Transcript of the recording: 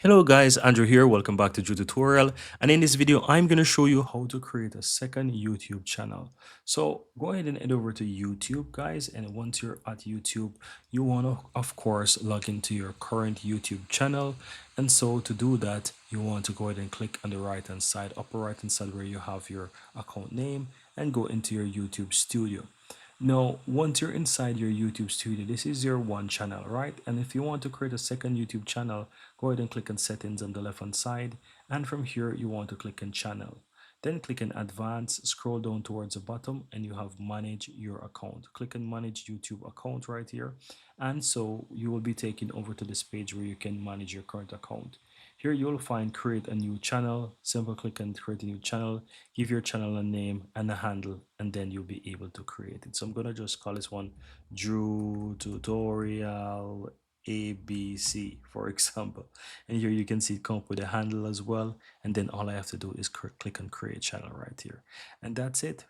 Hello guys, Andrew here. Welcome back to Drew Tutorial. And in this video, I'm going to show you how to create a second YouTube channel. So go ahead and head over to YouTube, guys. And once you're at YouTube, you want to, of course, log into your current YouTube channel. And so to do that, you want to go ahead and click on the right hand side, upper right hand side where you have your account name and go into your YouTube studio. Now, once you're inside your YouTube studio, this is your one channel, right? And if you want to create a second YouTube channel, go ahead and click on settings on the left hand side. And from here, you want to click on channel. Then click on advanced, scroll down towards the bottom and you have manage your account. Click on manage YouTube account right here. And so you will be taken over to this page where you can manage your current account. Here you'll find create a new channel. Simple click on create a new channel, give your channel a name and a handle, and then you'll be able to create it. So I'm gonna just call this one Drew Tutorial ABC, for example. And here you can see it come up with a handle as well. And then all I have to do is click on create channel right here. And that's it.